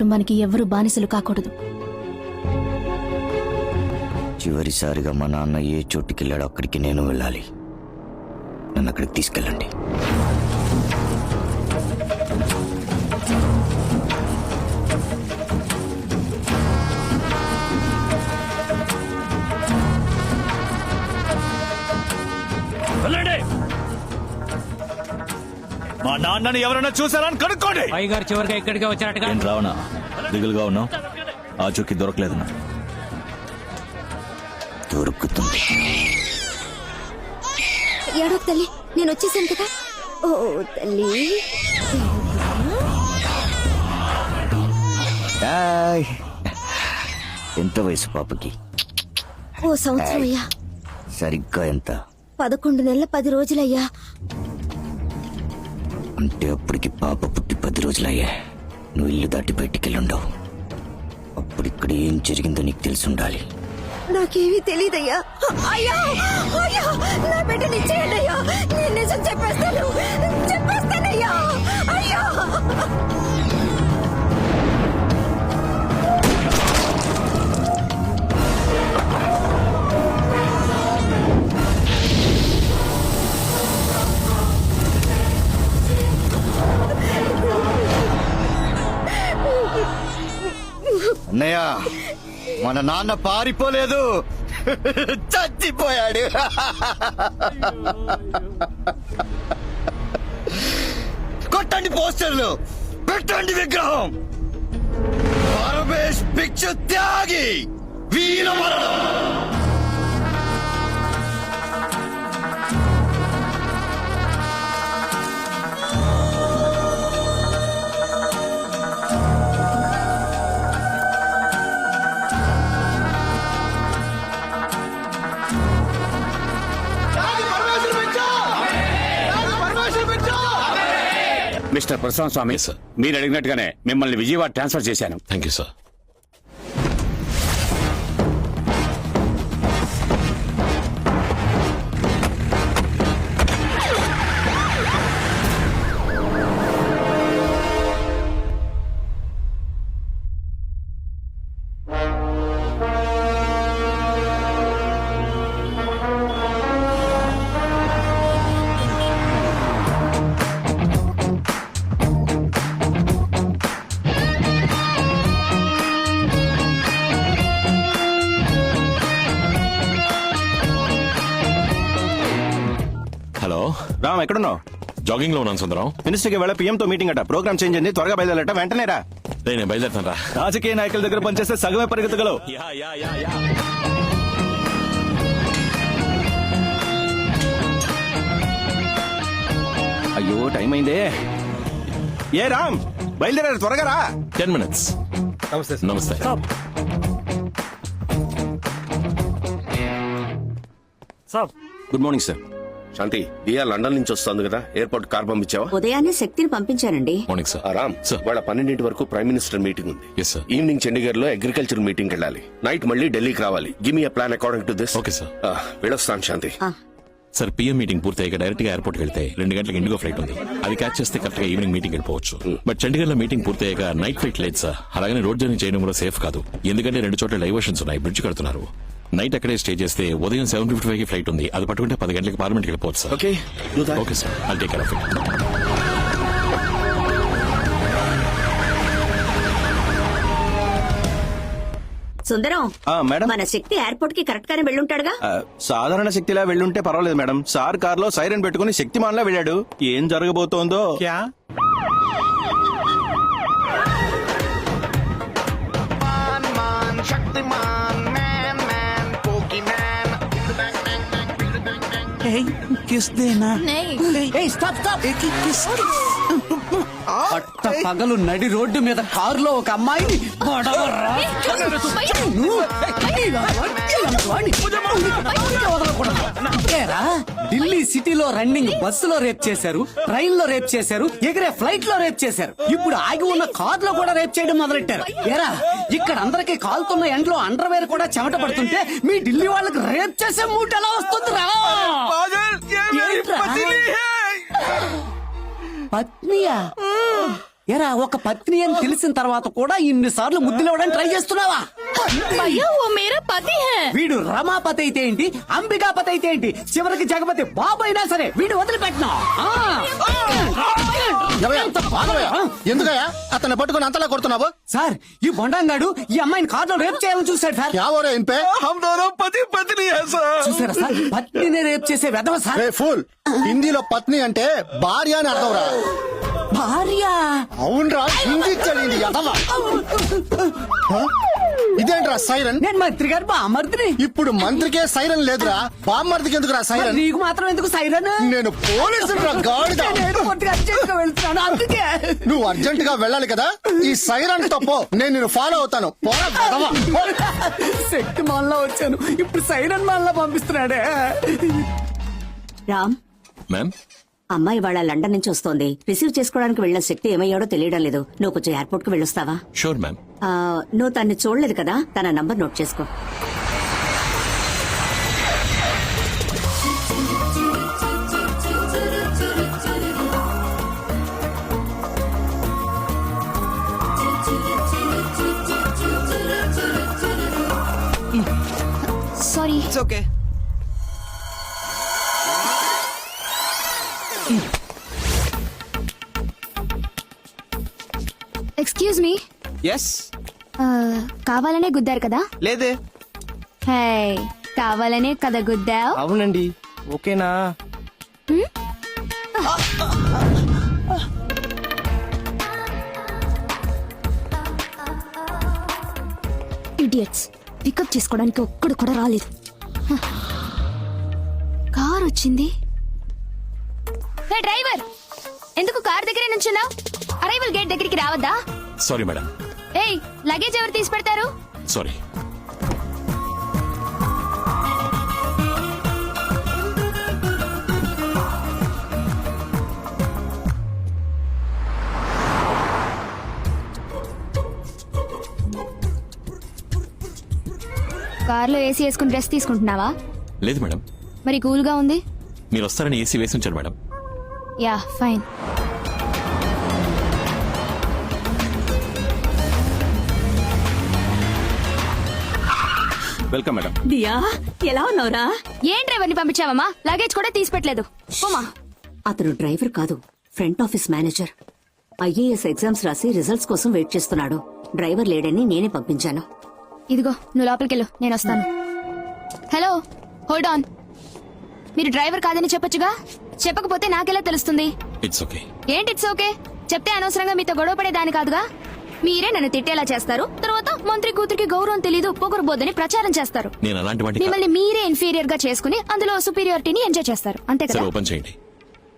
కుటుంబానికి ఎవరు బానిసలు కాకూడదు. చివరిసారిగా మా నాన్న ఏ చోటుకి వెళ్ళాడో అక్కడికి నేను వెళ్ళాలి. నన్ను అక్కడికి తీసుకెళ్ళండి. వెళ్ళండి. మా నాన్నని ఎవరైనా చూసారని కనుక్కోండి. పైగారు చివరిగా ఇక్కడికి వచ్చినట్టుగా. ఏం రావణా, దిగులుగా ఉన్నావు? ఆ చుక్కి దొరకలేదు నా. దొరుకుతుంది. ఏడో తల్లి, నేను వచ్చేసాను కదా. ఓ తల్లి, హాయ్. ఎంత వయసు పాపకి? ఓ సంవత్సరం అయ్యా. సరిగ్గా ఎంత? 11 నెలల 10 రోజులయ్యా. అంటే అప్పటికి పాప పుట్టి 10 రోజులయ్యా. నువ్వు ఇల్లు దాటి బయటికెళ్ళుండవు. అప్పుడు ఇక్కడ ఏం జరిగిందో నీకు తెలిసుండాలి. నాకేమీ తెలీదయ్యా. అయ్యా అయ్యా, నా బిడ్డని ఇచ్చేయండి అయ్యా. నేను నిజం చెప్పేస్తానయ్యా. అయ్యా, అన్నయ్య, మన నాన్న పారిపోలేదు, చచ్చిపోయాడు. కొట్టండి పోస్టర్లు, పెట్టండి విగ్రహం. పరమేశ్ భిక్షు త్యాగి, వీర మరణం. మిస్టర్ ప్రశాంత్ స్వామి, మీరు అడిగినట్టుగానే మిమ్మల్ని విజయవాడ ట్రాన్స్ఫర్ చేశాను. Thank you sir. Hello Ram, ఎక్కడున్నావు? జాగింగ్ లో ఉన్నాను సుందరం. మినిస్టర్ కి వేళ పిఎంతో మీటింగ్ అట. ప్రోగ్రామ్ చేంజ్ అయింది, త్వరగా బయలుదేరట. వెంటనే రా. నేను బయలుదేరుతాను రా. రాజకీయ నాయకుల దగ్గర పనిచేస్తే సగమే పరిగెత్తగలవు. అయ్యో, టైం అయిందే. ఏ రామ్, బయలుదేరారు, త్వరగా రా. 10 minutes. నమస్తే. Good morning sir. Shanti, Diya London నుంచి వస్తుంది కదా, ఎయిర్పోర్ట్ కార్ పంపించావా? ఉదయాన్నే శక్తిని పంపించానండి. Morning sir. రామ్, సార్. వాళ్ళ 12 వరకు ప్రైమ్ మినిస్టర్ మీటింగ్ ఉంది. Yes sir. ఈవినింగ్ చండీగఢ్ లో అగ్రికల్చర్ మీటింగ్ వెళ్ళాలి. నైట్ మళ్ళీ ఢిల్లీకి రావాలి. Give me plan according to this. Okay sir. వెళ్ళొస్తాను శాంతి. సార్, పిఎం మీటింగ్ పూర్తయ్యాక డైరెక్ట్ గా ఎయిర్పోర్ట్ వెళ్తే 2 గంటలకు ఇండిగో ఫ్లైట్ ఉంది. అది క్యాచ్ చేస్తే కరెక్ట్ గా ఈవినింగ్ మీటింగ్ వెళ్ళిపోవచ్చు. బట్ చండీగఢ్ లో మీటింగ్ పూర్తయ్యాక నైట్ ఫ్లైట్ లేదు సార్. అలాగే రోడ్ జర్నీ చేయడం కూడా సేఫ్ కాదు. ఎందుకంటే 2 చోట్ల డైవర్షన్స్ ఉన్నాయి, బ్రిడ్జ్ కడుతున్నారు. నైట్ అక్కడే స్టే చేస్తే ఉదయం 7:55 కి ఫ్లైట్ ఉంది. అది పట్టుకుంటే 10 గంటలకు పార్లమెంట్ వెళ్ళిపోవచ్చు sir. Okay, do that. Okay sir, I'll take care of it. Sundaram, madam, మన శక్తి ఎయిర్పోర్ట్ కి కరెక్ట్ గానే వెళ్ళుంటాడుగా. సాధారణ శక్తిలా వెళ్ళుంటే పర్వాలేదు మేడం. సార్ కార్ లో సైరన్ పెట్టుకుని శక్తిమాన్ లా వెళ్ళాడు. ఏం జరగబోతోందో. పగలు నడి రోడ్డు మీద కారులో ఒక అమ్మాయిని ఢిల్లీ సిటీలో రన్నింగ్ బస్సులో రేప్ చేశారు, ట్రైన్ లో రేప్ చేశారు, ఎగిరే ఫ్లైట్ లో రేప్ చేశారు. ఇప్పుడు ఆగి ఉన్న కార్ లో కూడా రేప్ చేయడం మొదలెట్టారు. ఏరా, ఇక్కడ అందరికి కాలుతున్న ఎండ్లో అండర్వేర్ కూడా చెమట పడుతుంటే మీ ఢిల్లీ వాళ్ళకి రేప్ చేసే మూట ఎలా వస్తుంది రా? పత్నియా? ఎరా ఒక పత్ని అని తెలిసిన తర్వాత కూడా ఇన్నిసార్లు ముద్దులు ఇవ్వడానికి ట్రై చేస్తున్నావా? భయ్యా ఓ మేరా పతి హై. వీడు రమాపతి అయితే ఏంటి, అంబికాపతి అయితే ఏంటి, చివరికి జగపతి బాబు అయినా సరే వీడు వదిలిపెట్టినా. ఎందుకయ్యా అతన్ని పట్టుకుని అంతలా కొడుతున్నావు? సార్ ఈ బొండంగాడు ఈ అమ్మాయిని కార్లో రేప్ చేయాలని చూశాడు సార్. చూసారా సార్, పత్నిని రేప్ చేసే వెధవ సార్. ఫుల్ హిందీలో పత్ని అంటే భార్య అని అర్థం రా. భార్య అవునరా, హిందీ చదివింది ఎదవ. ఇదేంట్రా సైరన్? నేను మంత్రి గారు బామర్దిని. ఇప్పుడు మంత్రికే సైరన్ లేదురా, బామ్మర్దికి ఎందుకురా సైరన్? నీకు మాత్రం ఎందుకు సైరన్? నేను పోలీసురా గాడిద. నేను కొద్దిగా అర్జెంట్గా వెళ్తున్నాను అందుకే. నువ్వు అర్జెంట్ గా వెళ్ళాలి కదా, ఈ సైరన్ తప్పో నేను నిన్ను ఫాలో అవుతాను. పోరా వెధవ. శక్తి మాల్లో వచ్చాను, ఇప్పుడు సైరన్ మాల్లో పంపిస్తున్నాడే. రామ్, మ్యామ్ అమ్మాయి వాళ్ళ లండన్ నుంచి వస్తోంది. రిసీవ్ చేసుకోవడానికి వెళ్ళిన శక్తి ఏమయ్యాడో తెలియడం లేదు. నువ్వు కొంచెం ఎయిర్పోర్ట్ కు వెళ్ళొస్తావా? Sure ma'am. నువ్వు తన్ని చూడలేదు కదా, తన నంబర్ నోట్ చేసుకో. Sorry. Okay. Excuse me. Yes. కావాలనే గుద్దారు కదా? లేదే. హే, కావాలనే కదా గుద్దావు? అవునండి. ఓకేనా? ఇడియట్స్, పికప్ చేసుకోవడానికి ఒక్కడు కూడా రాలేదు. కార్ వచ్చింది. హే డ్రైవర్, ఎందుకు కార్ దగ్గరే నుంచున్నావు? అరైవల్ గేట్ దగ్గరికి రావద్దా? Sorry madam. ఏయ్, లగేజ్ ఎవరు తీసి పెడతారు? సారీ. కార్లో ఏసీ వేసుకుని డ్రెస్ తీసుకుంటున్నావా? లేదు మేడం, మరి కూల్ గా ఉంది. మీరు వస్తారని ఏసీ వేసి ఉంచారు madam. Yeah fine. Welcome madam. Diya, ఎలా ఉన్నావురా? ఏం డ్రైవర్ని పంపించావమ్మా? లగేజ్ కూడా తీసి పెట్టలేదు. పోమా. అతను డ్రైవర్ కాదు, front office manager. IAS exams రాసి రిజల్ట్స్ కోసం వెయిట్ చేస్తున్నాడు. డ్రైవర్ లేడని నేనే పంపించాను. ఇదిగో, నువ్వు లోపలికెళ్ళు, నేను వస్తాను. Hello, hold on. మీరు డ్రైవర్ కాదని చెప్పొచ్చుగా? చెప్పకపోతే నాకెలా తెలుస్తుంది? It's okay. ఏంటి ఇట్స్ ఓకే? చెప్తే అనవసరంగా మీతో గొడవ పడేదాని కాదుగా. మీరే నన్ను తిట్టేలా చేస్తారు, తర్వాత మంత్రి కూతురికి గౌరవం తెలీదు, పొగరబోద్దని ప్రచారం చేస్తారు. నేను అలాంటి వాటిని మిమ్మల్ని మీరే ఇన్ఫీరియర్ గా చేసుకుని అందులో సుపీరియారిటీని ఎంజాయ్ చేస్తారు, అంతే సరే, కదా? ఓపెన్ చేయండి.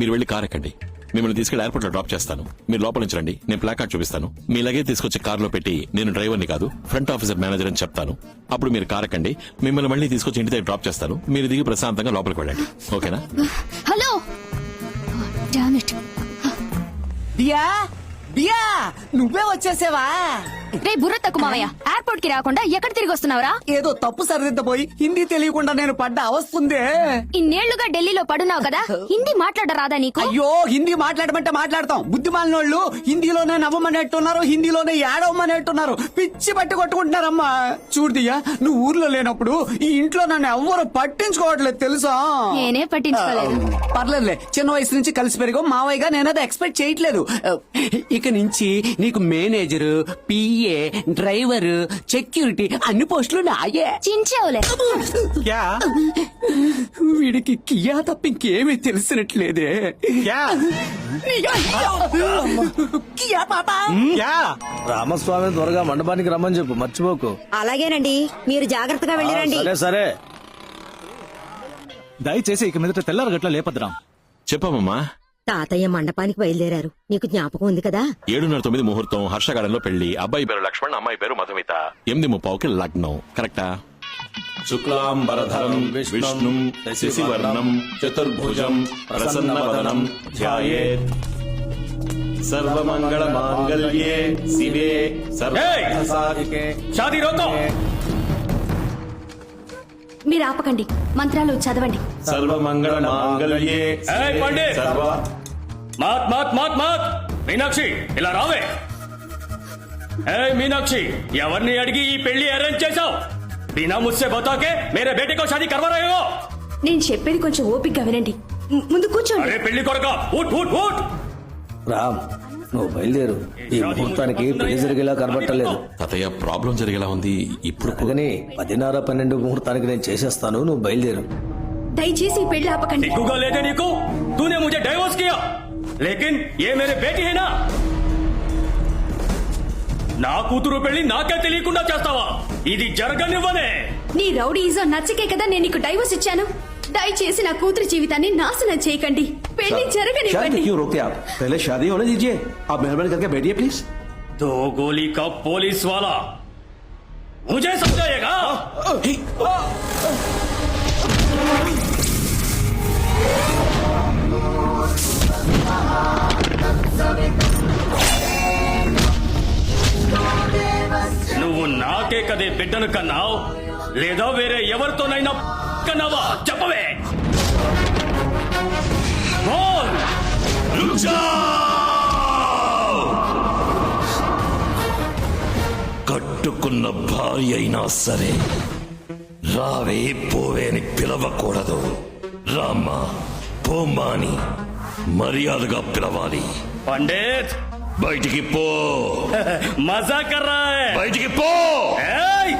మీరు వెళ్ళి కార్ ఎక్కండి. మిమ్మల్ని తీసుకెళ్లి ఎయిర్పోర్ట్ లో డ్రాప్ చేస్తాను. మీరు లోపల నుంచి రండి, నేను ప్లాకార్డ్ చూపిస్తాను. మీ లగేజ్ తీసుకొచ్చి కార్లో పెట్టి నేను డ్రైవర్ని కాదు, ఫ్రంట్ ఆఫీసర్ మేనేజర్ అని చెప్తాను. అప్పుడు మీరు కార్ ఎక్కండి. మిమ్మల్ని మళ్ళీ తీసుకొచ్చి ఇంటి దగ్గర డ్రాప్ చేస్తాను. మీరు దిగి ప్రశాంతంగా లోపలికి వెళ్ళండి. ఓకేనా? Hello, damn it. Diya, Diya, నువ్వే వచ్చేసావా? రే బుర్ర తక్కువ మావయ్య, ఎయిర్పోర్ట్ కి రాకుండా ఎక్కడ తిరిగి వస్తున్నావురా? ఏదో తప్పు సరిదిద్దపోయి హిందీ తెలియకుండా నేను పడ్డ అవస్తుందే. ఇన్నేళ్లుగా ఢిల్లీలో పడున్నావు కదా, హిందీ మాట్లాడరాదా నీకు? అయ్యో, హిందీ మాట్లాడమంటే మాట్లాడతాం. బుద్ధిమాలినోళ్ళు హిందీలోనే నవ్వమనేట్టున్నారు, హిందీలోనే ఏడవమనేట్టున్నారు. పిచ్చి పట్టి కొట్టుకుంటున్నారమ్మా. చూడుదియ్యా, నువ్వు ఊర్లో లేనప్పుడు ఈ ఇంట్లో నన్ను ఎవ్వరు పట్టించుకోవట్లేదు తెలుసా? నేనే పట్టించుకోలేదు. పర్లేదులే, చిన్న వయసు నుంచి కలిసి పెరిగో మావయ్యగా నేనది ఎక్స్పెక్ట్ చేయట్లేదు. ఇక నుంచి నీకు మేనేజర్, పిఏ, డ్రైవర్, సెక్యూరిటీ అన్ని పోస్టులు నాయే. చించావులే. వీడికి కియా తప్ప ఇంకేమీ తెలిసినట్లేదే. కియా పాపా. రామస్వామి త్వరగా మండపానికి రమ్మని చెప్పు, మర్చిపోకు. అలాగేనండి, మీరు జాగ్రత్తగా వెళ్ళిరండి. సరే సరే. దయచేసి ఇక మీదట తెల్లారు గట్ల లేపద్రాం. చెప్పమ్మా. తాతయ్య మండపానికి బయలుదేరారు, నీకు జ్ఞాపకం ఉంది కదా? 7:09 ముహూర్తం, హర్షగార్డెన్లో పెళ్లి. అబ్బాయి పేరు లక్ష్మణ్, అమ్మాయి పేరు మధుమిత. 8:30కి లగ్నం. కరెక్టా? శుక్లాంబరధరం విష్ణుం శశివర్ణం చతుర్భుజం ప్రసన్నవదనం ధ్యాయేత్ సర్వమంగళ మాంగళ్యే శివే సర్వసాధికే. షాదీ రోకో. మీరు ఆపకండి, మంత్రాలు చదవండి. సర్వమంగళ మాంగళ్యే ఏయ్ పండిత్! సర్వ మాత్ మాత్ మాత్ మాత్. మీనాక్షి ఇలా రావే. ఏ మీనాక్షి, ఎవరిని అడిగి ఈ పెళ్లి అరేంజ్ చేశావు? బినా ముస్సే బతాకే మేరే బేటే కో షాదీ కర్వా రహే హో. నేను చెప్పేది కొంచెం ఓపికగా వినండి. ముందు కూర్చోండి. అరే పెళ్లి కొడక, ఊట్ ఊట్ ఊట్. రామ్ నువ్వు బయలుదేరు. ఈ ముహూర్తానికి పెళ్లి జరిగేలా కనబట్టలేదు. తాతయ్య ప్రాబ్లం జరిగేలా ఉంది. ఇప్పుడు అందుకని 10:30, 12 ముహూర్తానికి నేను చేసేస్తాను, నువ్వు బయలుదేరు. దయచేసి ఈ పెళ్లి ఆపకండి. दिखूगा लेते निको, तूने मुझे डाइवोर्स किया, लेकिन ये मेरे बेटी है ना. నా కూతురు పెళ్లి నాకే తెలియకుండా చేస్తావా? ఇది జరగనివ్వనే. నీ రౌడీజం నచ్చకే కదా నేను నీకు డైవర్స్ ఇచ్చాను. దయచేసి నా కూతురు జీవితాన్ని నాశనం చేయకండి. పెళ్లి జరగనివ్వండి. क्यों रोकते आप? पहले शादी होने दीजिए. आप मेहरबानी करके बैठिए प्लीज. दो गोली का पुलिस वाला मुझे समझाएगा. నువ్వు నాకే కదే బిడ్డను కన్నావు, లేదా వేరే ఎవరితోనైనా కన్నావా? చెప్పవే. బోల్. కట్టుకున్న భార్య అయినా సరే రావే పోవే అని పిలవకూడదు. రామ్మా పోమ్మా అని మర్యాదగా పిలవాలి. పండిత్ బయటికి పో. మజా కర్ రహా హై. బయటికి పో. ఏయ్!